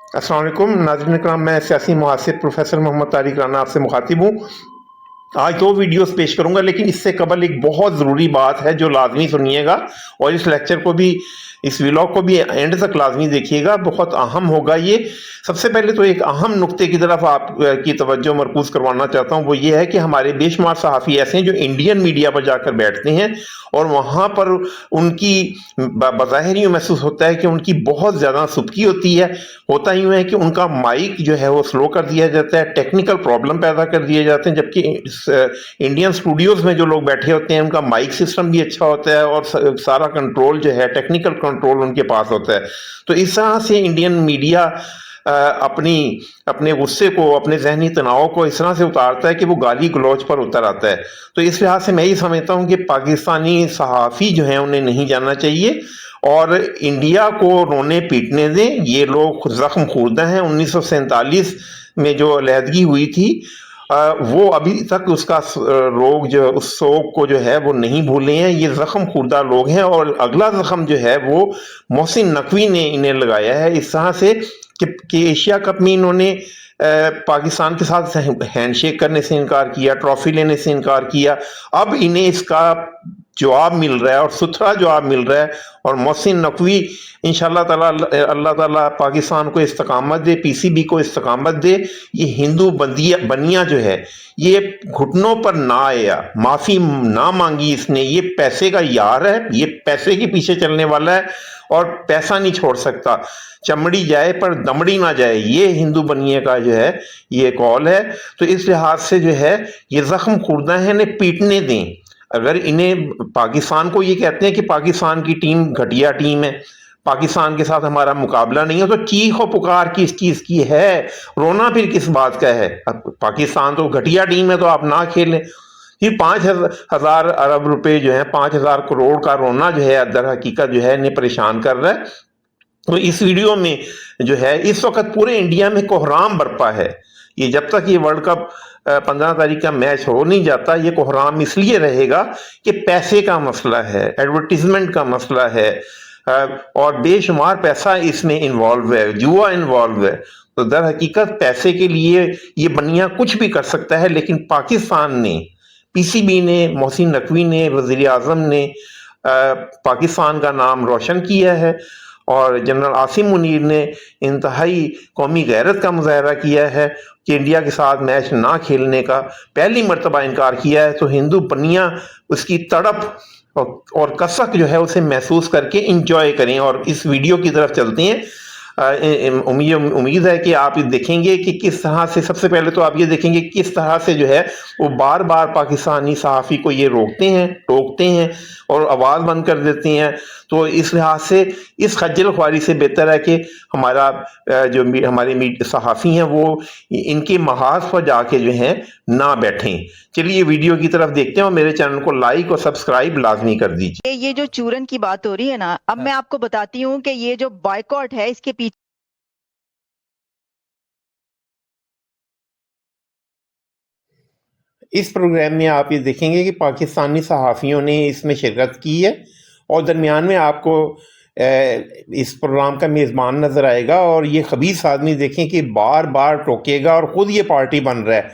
अस्सलाम वालेकुम नाज़रीन इकराम, मैं सियासी मुहासिर प्रोफेसर मोहम्मद तारिक राना आपसे मुखातिब हूँ। आज दो वीडियोस पेश करूंगा, लेकिन इससे कबल एक बहुत ज़रूरी बात है जो लाजमी सुनिएगा, और इस लेक्चर को भी, इस व्लॉग को भी एंड तक लाजमी देखिएगा, बहुत अहम होगा ये। सबसे पहले तो एक अहम नुक्ते की तरफ आप की तवज्जो मरकूज करवाना चाहता हूँ, वो ये है कि हमारे बेशुमार सहाफ़ी ऐसे हैं जो इंडियन मीडिया पर जाकर बैठते हैं और वहाँ पर उनकी बज़ाहिर यूँ महसूस होता है कि उनकी बहुत ज़्यादा सुबकी होती है। होता यूँ है कि उनका माइक जो है वो स्लो कर दिया जाता है, टेक्निकल प्रॉब्लम पैदा कर दिए जाते हैं, जबकि इंडियन स्टूडियोज में जो लोग बैठे होते हैं उनका माइक सिस्टम भी अच्छा होता है और सारा कंट्रोल जो है, टेक्निकल कंट्रोल उनके पास होता है। तो इस तरह से इंडियन मीडिया अपने गुस्से को, अपने जहनी तनाव को इस तरह से उतारता है कि वो गाली गलौज पर उतर आता है। तो इस लिहाज से मैं ये समझता हूँ कि पाकिस्तानी सहाफ़ी जो हैं उन्हें नहीं जाना चाहिए और इंडिया को रोने पीटने दें। ये लोग जख्म खूर्दा हैं। 1947 में जो अलहदगी हुई थी, वो अभी तक उसका रोग जो, उस सोग को जो है वो नहीं भूले हैं। ये जख्म खुर्दा लोग हैं और अगला जख्म जो है वो मोहसिन नकवी ने इन्हें लगाया है इस तरह से कि एशिया कप में इन्होंने पाकिस्तान के साथ हैंडशेक करने से इनकार किया, ट्रॉफी लेने से इनकार किया। अब इन्हें इसका जवाब मिल रहा है और सुथरा जवाब मिल रहा है, और मोहसिन नकवी इंशाल्लाह ताला, अल्लाह ताला पाकिस्तान को इस्तकामत दे, पीसीबी को इस्तकामत दे। ये हिंदू बनिया जो है ये घुटनों पर ना आया, माफी ना मांगी इसने। ये पैसे का यार है, ये पैसे के पीछे चलने वाला है और पैसा नहीं छोड़ सकता। चमड़ी जाए पर दमड़ी ना जाए, ये हिंदू बनिए का जो है ये कौल है। तो इस लिहाज से जो है ये जख्म खुर्दा है, इन्हें पीटने दें। अगर इन्हें, पाकिस्तान को ये कहते हैं कि पाकिस्तान की टीम घटिया टीम है, पाकिस्तान के साथ हमारा मुकाबला नहीं है, तो चीख और पुकार किस चीज की है, रोना फिर किस बात का है। अब पाकिस्तान तो घटिया टीम है तो आप ना खेलें। फिर 5,000 अरब रुपए जो है, 5,000 करोड़ का रोना जो है दर हकीकत जो है इन्हें परेशान कर रहा है। तो इस वीडियो में जो है इस वक्त पूरे इंडिया में कोहराम बरपा है। ये जब तक ये वर्ल्ड कप 15 तारीख का मैच हो नहीं जाता, ये कोहराम इसलिए रहेगा कि पैसे का मसला है, एडवर्टीजमेंट का मसला है, और बेशुमार पैसा इसमें इन्वॉल्व है, जुआ इन्वॉल्व है। तो दर हकीकत पैसे के लिए ये बनिया कुछ भी कर सकता है, लेकिन पाकिस्तान ने, पीसीबी ने, मोहसिन नकवी ने, वजीर आजम ने पाकिस्तान का नाम रोशन किया है, और जनरल आसिम मुनीर ने इंतहाई कौमी गैरत का मुजाहरा किया है कि इंडिया के साथ मैच ना खेलने का पहली मरतबा इनकार किया है। तो हिंदू बनिया उसकी तड़प और कसक जो है उसे महसूस करके इंजॉय करें। और इस वीडियो की तरफ चलते हैं। उम्मीद है कि आप देखेंगे कि किस तरह से, सबसे पहले तो आप ये देखेंगे किस तरह से जो है वो बार बार पाकिस्तानी सहाफ़ी को ये रोकते हैं, टोकते हैं और आवाज़ बंद कर देते हैं। तो इस लिहाज से इस खज्जल ख्वारी से बेहतर है कि हमारा जो हमारे सहाफ़ी हैं वो इनके महाज पर जाके जो है ना बैठें। चलिए वीडियो की तरफ देखते हैं और मेरे चैनल को लाइक और सब्सक्राइब लाजमी कर दीजिए। ये जो चूरन की बात हो रही है ना, अब मैं आपको बताती हूँ कि ये जो बॉयकॉट है इसके पीछे इस प्रोग्राम में आप ये देखेंगे कि पाकिस्तानी सहाफ़ियों ने इसमें शिरकत की है, और दरमियान में आपको इस प्रोग्राम का मेज़बान नज़र आएगा, और ये खबीस आदमी देखें कि बार बार टोकेगा और ख़ुद ये पार्टी बन रहा है,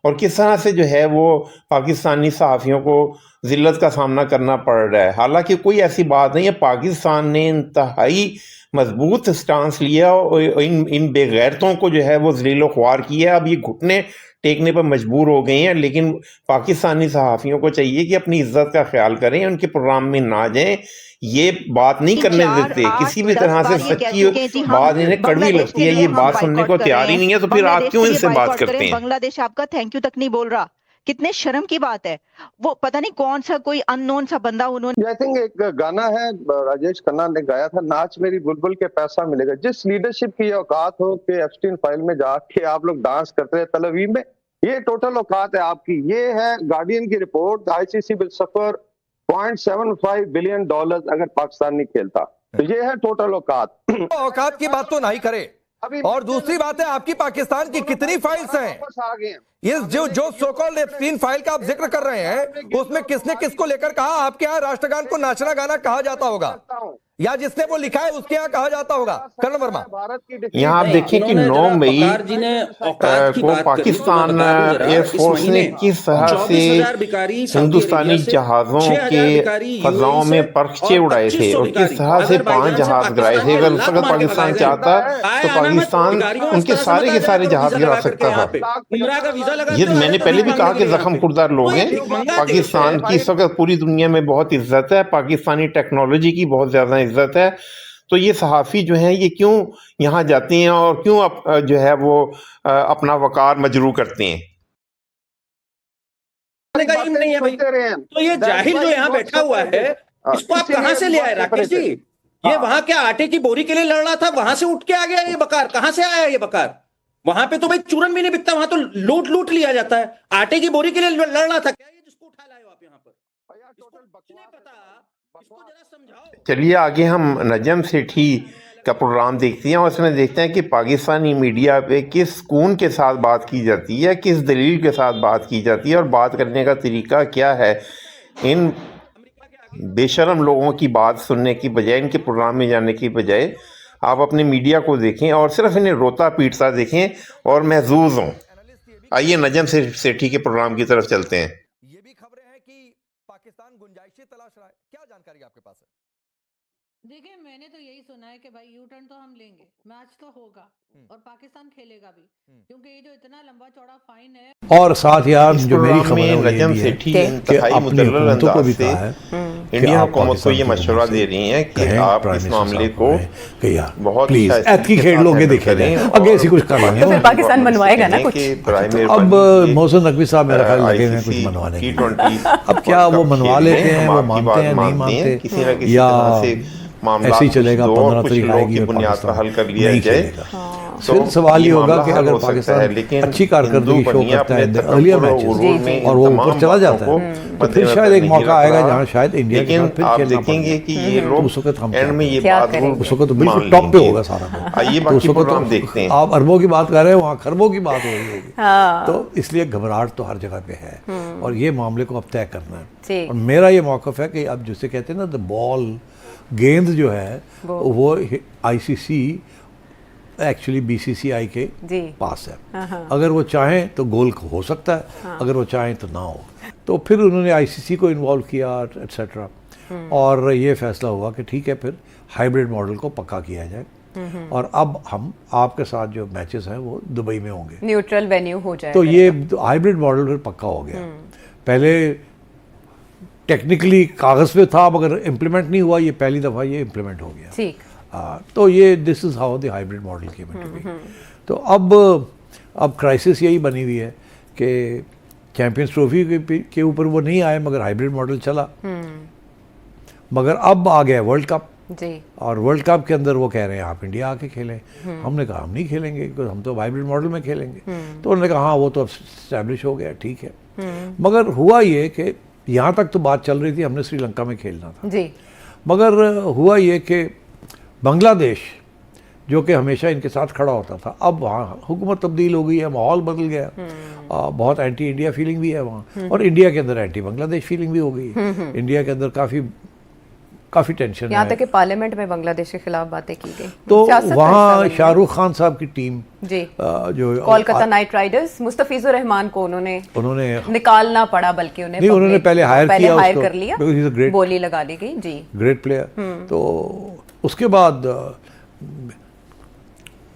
और किस तरह से जो है वो पाकिस्तानी सहाफ़ियों को ज़िल्लत का सामना करना पड़ रहा है। हालांकि कोई ऐसी बात नहीं है, पाकिस्तान ने इंतहाई मजबूत स्टांस लिया और इन बेगैरतों को जो है वो ज़लील ख्वार किया। अब ये घुटने टेकने पर मजबूर हो गए हैं, लेकिन पाकिस्तानी सहाफ़ियों को चाहिए कि अपनी इज्जत का ख्याल करें, उनके प्रोग्राम में ना जाएं। ये बात नहीं करने देते, किसी भी तरह से सच्ची बात इन्हें कड़वी लगती है, ये बात सुनने को तैयार ही नहीं है। तो फिर आप क्यों इनसे बात करते हैं? बांग्लादेश आपका थैंक यू तक नहीं बोल रहा। कितने शर्म की बात है। वो पता नहीं कौन सा कोई अननोन सा बंदा उन्होंने, आई थिंक एक गाना है राजेश खन्ना ने गाया था, नाच मेरी बुलबुल के पैसा मिलेगा। जिस लीडरशिप की औकात हो कि एप्स्टीन फाइल में जाके आप लोग डांस करते हैं तल अवीव में, ये टोटल औकात है आपकी। ये है गार्डियन की report, ICC will suffer $0.75 billion अगर पाकिस्तान नहीं खेलता। तो ये है टोटल औकात। औकात की बात तो नहीं करे। और दूसरी बात है, आपकी पाकिस्तान की कितनी फाइल्स हैं? वापस आ गए हैं। ये जो सो कॉल्ड एप्स्टीन फाइल का आप जिक्र कर रहे हैं, उसमें किसने किसको लेकर कहा? आपके यहाँ राष्ट्रगान को नाचना गाना कहा जाता होगा, या जिसने वो लिखा है उसके यहाँ कहा जाता होगा? कर्ण वर्मा, यहाँ आप देखिए कि 9 मई को पाकिस्तान एयरफोर्स ने किस तरह से हिंदुस्तानी जहाजों के फजाओं में परखचे उड़ाए थे और किस तरह से 5 जहाज गिराए थे। अगर पाकिस्तान चाहता तो पाकिस्तान उनके सारे के सारे जहाज गिरा सकता था। ये मैंने पहले भी कहा कि जख्म खुरदार लोग हैं। पाकिस्तान की इस वक्त पूरी दुनिया में बहुत इज्जत है, पाकिस्तानी टेक्नोलॉजी की बहुत ज्यादा इज्जत है। तो ये सहाफ़ी जो हैं ये क्यों यहाँ जाते हैं और क्यों जो है वो अपना वकार मजरू करते हैं? नहीं है भाई। तो ये जाहिल जो यहाँ बैठा हुआ है, इसको आप कहाँ से ले आए राकेश जी? ये वहां क्या आटे की बोरी के लिए लड़ रहा था, वहां से उठ के आ गया ये बकार? कहां से आया ये बकार? वहां पे तो भाई चूरन भी नहीं बिकता, वहां तो लूट लिया जाता है। आटे की बोरी के लिए लड़ रहा था क्या ये, जिसको उठा लाए हो आप यहाँ पर? नहीं पता, इसको जरा समझाओ। चलिए आगे हम नजम सेठी का प्रोग्राम देखते हैं और उसमें देखते हैं कि पाकिस्तानी मीडिया पे किस सुकून के साथ बात की जाती है, किस दलील के साथ बात की जाती है और बात करने का तरीका क्या है। इन बेशरम लोगों की बात सुनने की बजाय, इनके प्रोग्राम में जाने की बजाय आप अपने मीडिया को देखें और सिर्फ इन्हें रोता पीटता देखें और महजूज हों। आइए नजम सेठी के प्रोग्राम की तरफ चलते हैं। ये भी खबरें हैं कि पाकिस्तान गुंजाइशें तलाश रहा है, क्या जानकारी आपके पास है? देखिए, मैंने तो यही सुना है कि भाई यू टर्न तो हम लेंगे, मैच तो होगा और पाकिस्तान खेलेगा भी, क्योंकि ये जो इतना लंबा चौड़ा फाइन है। और साथ यार जो मेरी खबर है नजम सेठी इंतहाई मुतल्लल अंदाज से इंडिया हुकूमत को ये मशवरा दे रही हैं कि आप इस मामले को बहुत ऐतकी खेल लोगे देखे आगे ऐसी कुछ करवाएंगे तो फिर पाकिस्तान बनवाएगा ना कुछ। अब मोहसिन नकवी साहब मेरा ख्याल लगे हैं कुछ मनवाने की। अब क्या वो मनवा लेते हैं, वो मानते हैं नहीं मानते, या ऐसे ही चलेगा 15 तारीख आएगी बुनियाद पर हल कर लिया जाए। फिर सवाल ये होगा कि अगर पाकिस्तान अच्छी कारकर्दगी शो करता है अर्लियर मैचेस और वो ऊपर चला जाता है तो फिर शायद एक मौका आएगा जहां शायद इंडिया के साथ फिर खेलना देखेंगे कि ये लोग उस वक्त हम एंड में ये बात उस वक्त तो बिल्कुल टॉप पे होगा सारा। आइए बाकी प्रोग्राम देखते हैं। आप अरबों की बात कर रहे हैं, वहाँ खरबों की बात हो रही होगी, तो इसलिए घबराहट तो हर जगह पे है और ये मामले को अब तय करना है। और मेरा ये मौक़िफ़ है कि अब जिसे कहते हैं ना द बॉल, गेंद जो है वो आईसीसी एक्चुअली बीसीसीआई के पास है। अगर वो चाहें तो गोल हो सकता है, अगर वो चाहें तो ना हो। तो फिर उन्होंने आईसीसी को इन्वॉल्व किया एट्सेट्रा और ये फैसला हुआ कि ठीक है फिर हाइब्रिड मॉडल को पक्का किया जाए और अब हम आपके साथ जो मैचेस हैं वो दुबई में होंगे, न्यूट्रल वेन्यू हो जाए। तो ये हाइब्रिड मॉडल फिर पक्का हो गया। पहले टेक्निकली कागज़ पे था, मगर इम्प्लीमेंट नहीं हुआ, ये पहली दफ़ा ये इम्प्लीमेंट हो गया। ठीक। तो ये this is how the hybrid model came into be. तो अब क्राइसिस यही बनी हुई है कि चैंपियंस ट्रॉफी के ऊपर वो नहीं आए मगर हाइब्रिड मॉडल चला, मगर अब आ गया वर्ल्ड कप जी। और वर्ल्ड कप के अंदर वो कह रहे हैं आप इंडिया आके खेलें। हमने कहा हम नहीं खेलेंगे क्योंकि हम तो हाइब्रिड मॉडल में खेलेंगे। तो उन्होंने कहा हाँ वो तो अब स्टैब्लिश हो गया, ठीक है। मगर हुआ ये कि यहाँ तक तो बात चल रही थी हमने श्रीलंका में खेलना था जी, मगर हुआ ये कि बांग्लादेश जो कि हमेशा इनके साथ खड़ा होता था, अब वहाँ हुकूमत तब्दील हो गई है, माहौल बदल गया, बहुत एंटी इंडिया फीलिंग भी है वहाँ और इंडिया के अंदर एंटी बांग्लादेश फीलिंग भी हो गई है। इंडिया के अंदर काफ़ी टेंशन है। यहाँ तक कि पार्लियामेंट में बांग्लादेश के खिलाफ बातें की गई। तो वहाँ शाहरुख खान साहब की टीम जी जो कोलकाता नाइट राइडर्स, मुस्तफिजुर रहमान को उन्होंने निकालना पड़ा, बल्कि उन्होंने पहले हायर कर लिया, बोली लगा ली गई जी, ग्रेट प्लेयर। तो उसके बाद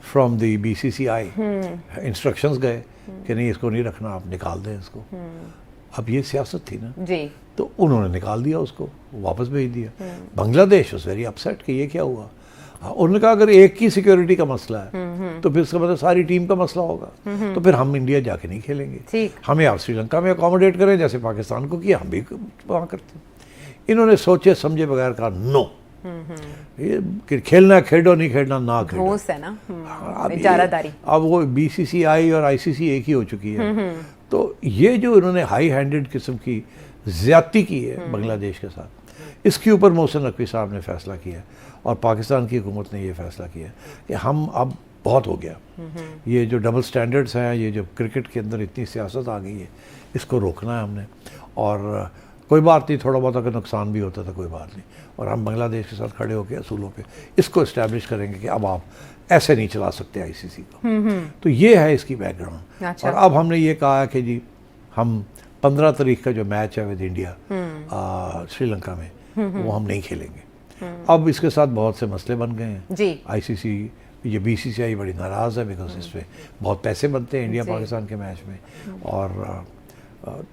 फ्रॉम द बीसीसीआई इंस्ट्रक्शंस गए कि नहीं इसको नहीं रखना, आप निकाल दें इसको। अब ये सियासत थी ना जी, तो उन्होंने निकाल दिया, उसको वापस भेज दिया। बांग्लादेश वाज वेरी अपसेट कि ये क्या हुआ। उन्होंने कहा अगर एक की सिक्योरिटी का मसला है तो फिर इसका मतलब सारी टीम का मसला होगा, तो फिर हम इंडिया जाके नहीं खेलेंगे, हमें आप श्रीलंका में अकोमोडेट करें जैसे पाकिस्तान को किया, हम भी वहाँ करते। इन्होंने सोचे समझे बगैर कहा नो, ये खेलना खेलो, नहीं खेलना ना खेलो है ना। अब वो बीसीसीआई और आईसीसी एक ही हो चुकी है। तो ये जो इन्होंने हाई हैंडेड किस्म की ज्यादती की है बांग्लादेश के साथ, इसके ऊपर मोहसिन नकवी साहब ने फैसला किया और पाकिस्तान की हुकूमत ने ये फैसला किया कि हम अब बहुत हो गया। ये जो डबल स्टैंडर्ड्स हैं, ये जो क्रिकेट के अंदर इतनी सियासत आ गई है, इसको रोकना है हमने। और कोई बात नहीं, थोड़ा बहुत अगर नुकसान भी होता था कोई बात नहीं, और हम बांग्लादेश के साथ खड़े होकर असूलों पे इसको इस्टेब्लिश करेंगे कि अब आप ऐसे नहीं चला सकते आईसीसी को। तो ये है इसकी बैकग्राउंड। अच्छा। और अब हमने ये कहा कि जी हम 15 तारीख का जो मैच है विद इंडिया श्रीलंका में, वो हम नहीं खेलेंगे। अब इसके साथ बहुत से मसले बन गए हैं जी। आईसीसी, ये बीसीसीआई बड़ी नाराज़ है बिकॉज इसमें बहुत पैसे बनते हैं इंडिया जी। पाकिस्तान के मैच में, और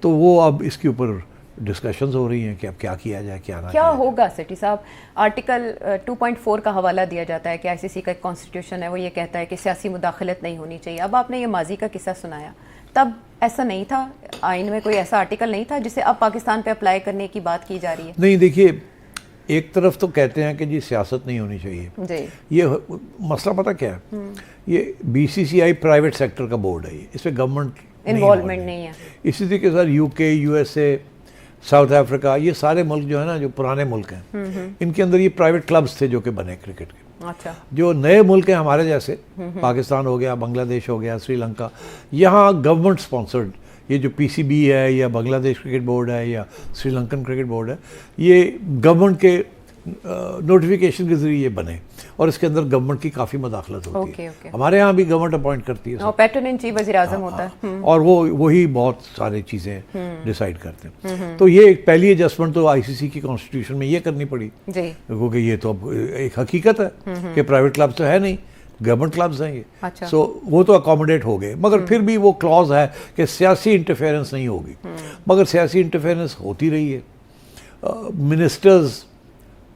तो वो अब इसके ऊपर डिस्कशंस हो रही हैं कि अब क्या किया जाए, क्या ना क्या किया जाए। होगा सेठी साहब? आर्टिकल 2.4 का हवाला दिया जाता है कि आईसीसी का एक कॉन्स्टिट्यूशन है, वो ये कहता है कि सियासी मुदाखलत नहीं होनी चाहिए। अब आपने ये माजी का किस्सा सुनाया, तब ऐसा नहीं था, आइन में कोई ऐसा आर्टिकल नहीं था जिसे अब पाकिस्तान पे अप्लाई करने की बात की जा रही है। नहीं, देखिए, एक तरफ तो कहते हैं कि जी सियासत नहीं होनी चाहिए, जी। ये मसला पता क्या है, ये बीसीसीआई प्राइवेट सेक्टर का बोर्ड है, इसमें गवर्नमेंट इन्वॉल्वमेंट नहीं है। इसी तरीके के साथ यूके, यूएसए, साउथ अफ्रीका, ये सारे मुल्क जो है ना, जो पुराने मुल्क हैं, इनके अंदर ये प्राइवेट क्लब्स थे जो कि बने क्रिकेट के। अच्छा। जो नए मुल्क हैं हमारे जैसे, पाकिस्तान हो गया, बांग्लादेश हो गया, श्रीलंका, यहाँ गवर्नमेंट स्पॉन्सर्ड ये जो पीसीबी है या बांग्लादेश क्रिकेट बोर्ड है या श्रीलंकन क्रिकेट बोर्ड है, ये गवर्नमेंट के नोटिफिकेशन के जरिए बने, और इसके अंदर गवर्नमेंट की काफ़ी मदाखलत होती है। हमारे यहाँ भी गवर्नमेंट अपॉइंट करती है, और पैटर्न इन चीफ वज़ीर आज़म होता है, और वही बहुत सारी चीज़ें डिसाइड करते हैं। तो ये एक पहली एडजस्टमेंट तो आईसीसी की कॉन्स्टिट्यूशन में ये करनी पड़ी, क्योंकि ये तो अब एक हकीकत है कि प्राइवेट क्लब तो है नहीं, गवर्नमेंट क्लब्स हैं ये। अच्छा। सो वो तो अकोमोडेट हो गए, मगर फिर भी वो क्लॉज है कि सियासी इंटरफेरेंस नहीं होगी। मगर सियासी इंटरफेरेंस होती रही है। मिनिस्टर्स,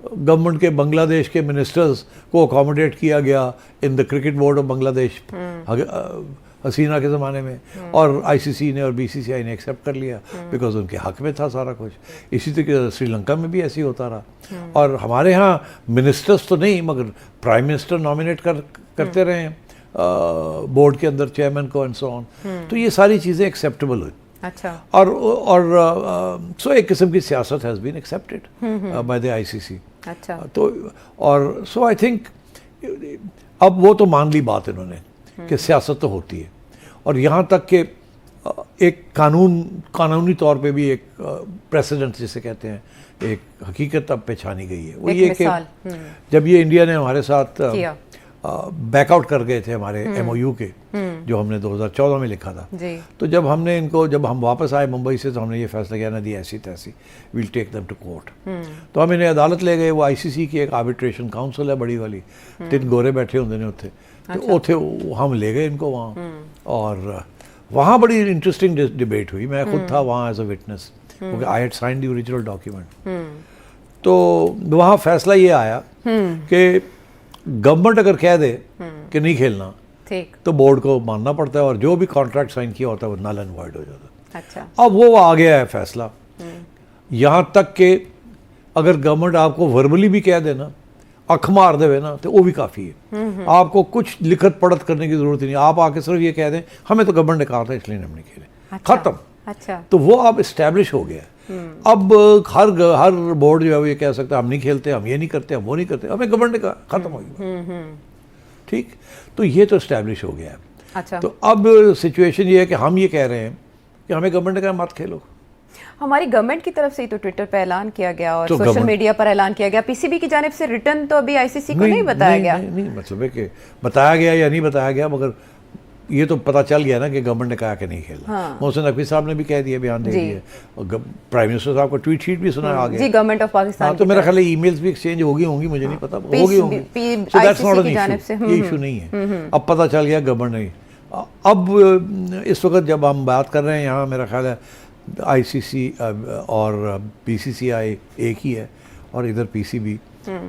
गवर्नमेंट के बांग्लादेश के मिनिस्टर्स को अकोमोडेट किया गया in the cricket board of Bangladesh Hasina के ज़माने में, और आईसीसी ने और बीसीसीआई ने एक्सेप्ट कर लिया बिकॉज उनके हक में था सारा कुछ। इसी तरीके से श्रीलंका में भी ऐसे ही होता रहा। और हमारे यहाँ मिनिस्टर्स तो नहीं, मगर प्राइम मिनिस्टर नॉमिनेट करते रहे हैं बोर्ड के अंदर चेयरमैन को, एंड सो ऑन। तो ये सारी चीज़ें एक्सेप्टेबल हुई। अच्छा। और सो एक किस्म की सियासत has been accepted by the ICC. अच्छा। तो और सो आई थिंक अब वो तो मान ली बात इन्होंने कि सियासत तो होती है, और यहाँ तक कि एक कानूनी तौर पे भी एक प्रेसिडेंट जिसे कहते हैं, एक हकीकत अब पहचानी गई है। वो ये कि जब ये इंडिया ने हमारे साथ बैकआउट कर गए थे हमारे एमओयू के, जो हमने 2014 में लिखा था, तो जब हम वापस आए मुंबई से, तो हमने ये फैसला किया ना दी ऐसी तैसी, will take them to court. तो हम इन्हें अदालत ले गए। वो आईसीसी की एक आर्बिट्रेशन काउंसिल है बड़ी वाली, 3 गोरे बैठे होंगे ने उत्थे, तो उथे हम ले गए इनको वहाँ, और वहाँ बड़ी इंटरेस्टिंग डिबेट हुई। मैं खुद था वहाँ एज अ विटनेस, क्योंकि I had signed the original document. तो वहाँ फैसला ये आया कि गवर्नमेंट अगर कह दे कि नहीं खेलना, तो बोर्ड को मानना पड़ता है, और जो भी कॉन्ट्रैक्ट साइन किया होता है वो नल एंड वॉइड हो जाता है। अच्छा। अब वो आ गया है फैसला, यहाँ तक कि अगर गवर्नमेंट आपको वर्बली भी कह देना, अख मार देवे ना, तो वो भी काफ़ी है। आपको कुछ लिखत पढ़त करने की जरूरत ही नहीं, आप आके सिर्फ ये कह दें हमें तो गवर्नमेंट ने कहा था इसलिए हम नहीं खेले। अच्छा। खत्म। अच्छा। तो वो अब इस्टेब्लिश हो गया है। अब हर बोर्ड जो है वो ये कह सकता है हम नहीं खेलते, हम ये नहीं करते, हम वो नहीं करते, हमें गवर्नमेंट का खत्म हो गया। ठीक, तो ये तो इस्टेब्लिश हो गया है। अच्छा। तो अब सिचुएशन ये है कि हम ये कह रहे हैं कि हमें गवर्नमेंट का मत खेलो। हमारी गवर्नमेंट की तरफ से ही तो ट्विटर पर ऐलान किया गया और तो सोशल मीडिया पर ऐलान किया गया। पीसीबी की जानिब से रिटर्न तो अभी आईसीसी को नहीं बताया गया। नहीं, मतलब है कि बताया गया या नहीं बताया गया, मगर ये तो पता चल गया ना कि गवर्नमेंट ने कहा कि नहीं खेलना। मोहसिन नकवी साहब ने भी कह दिया, बयान दे दिया, और प्राइम मिनिस्टर साहब को ट्वीट शीट भी सुना आ गया जी, गवर्नमेंट ऑफ पाकिस्तान। तो मेरा ख्याल है ईमेल्स भी एक्सचेंज होगी मुझे नहीं पता, होगी। So that's not an issue, ये इशू नहीं है। अब पता चल गया गवर्नमेंट नहीं। अब इस वक्त जब हम बात कर रहे हैं यहाँ, मेरा ख्याल है आईसीसी और बीसीसीआई एक ही है, और इधर पीसीबी,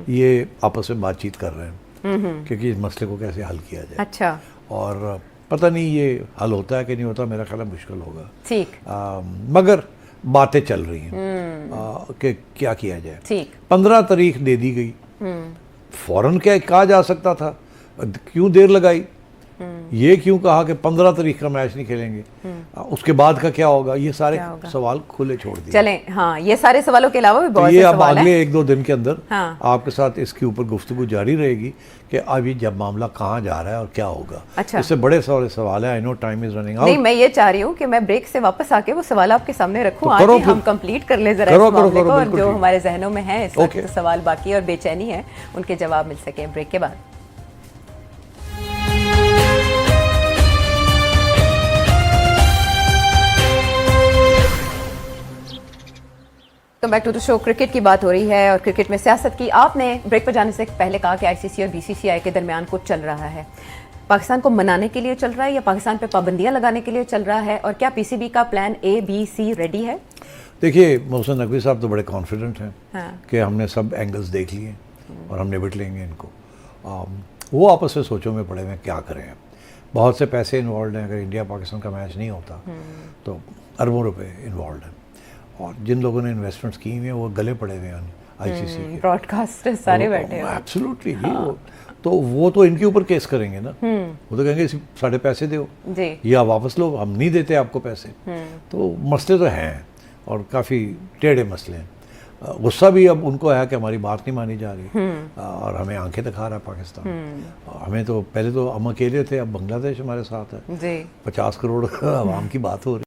ये आपस में बातचीत कर रहे हैं क्योंकि इस मसले को कैसे हल किया जाए। अच्छा। और पता नहीं ये हल होता है कि नहीं होता, मेरा ख्याल है मुश्किल होगा। ठीक। मगर बातें चल रही हैं कि क्या किया जाए। ठीक। 15 तारीख दे दी गई, फौरन क्या कहा जा सकता था, क्यों देर लगाई? ये क्यों कहा कि 15 तारीख का मैच नहीं खेलेंगे, उसके बाद का क्या होगा, ये सारे सवाल खुले छोड़ दिए। चलें, हाँ, ये सारे सवालों के अलावा भी बहुत ये से अब सवाल अगले हैं। 1-2 दिन के अंदर हाँ। आपके साथ इसके ऊपर गुफ्तगू जारी रहेगी कि अभी जब मामला कहाँ जा रहा है और क्या होगा। अच्छा। इससे बड़े सारे सवाल है। I know time is running नहीं, आउट। मैं ये चाह रही हूँ कि मैं ब्रेक से वापस आके वो सवाल आपके सामने रखूँ। तो आज करो ही हम फिर। कंप्लीट कर ले जरा करो, इस करो, मामले करो, को, और बिल्कुल जो ठीक। हमारे जहनों में है इस वक्त ओके। सवाल बाकी और बेचैनी है, उनके जवाब मिल सके ब्रेक के बाद। तो back to the show, cricket की बात हो रही है और क्रिकेट में सियासत की। आपने ब्रेक पर जाने से पहले कहा कि आईसीसी और बीसीसीआई के दरमियान कुछ चल रहा है। पाकिस्तान को मनाने के लिए चल रहा है या पाकिस्तान पे पाबंदियां लगाने के लिए चल रहा है, और क्या पीसीबी का plan A, B, C ready है? देखिए, मोहसिन नकवी साहब तो बड़े कॉन्फिडेंट हैं हाँ। कि हमने सब एंगल्स देख लिए और हम निपट लेंगे इनको। वो आपस में सोचों में पड़े हुए हैं क्या करें। बहुत से पैसे इन्वॉल्व हैं। अगर इंडिया पाकिस्तान का मैच नहीं होता तो अरबों रुपए इन्वॉल्व हैं, और जिन लोगों ने इन्वेस्टमेंट्स की हुई हैं वो गले पड़े हुए हैं आईसीसी के। ब्रॉडकास्टर सारे बैठे हैं। एब्सोल्युटली जी। वो तो इनके ऊपर केस करेंगे ना। वो तो कहेंगे साढ़े पैसे दो जी। या वापस लो, हम नहीं देते आपको पैसे। तो मसले तो हैं और काफ़ी टेढ़े मसले हैं। गुस्सा भी अब उनको है कि हमारी बात नहीं मानी जा रही और हमें आंखें दिखा रहा है पाकिस्तान। हमें तो पहले तो हम अकेले थे, अब बांग्लादेश हमारे साथ है। जी। 50 करोड़ आवाम की बात हो रही है।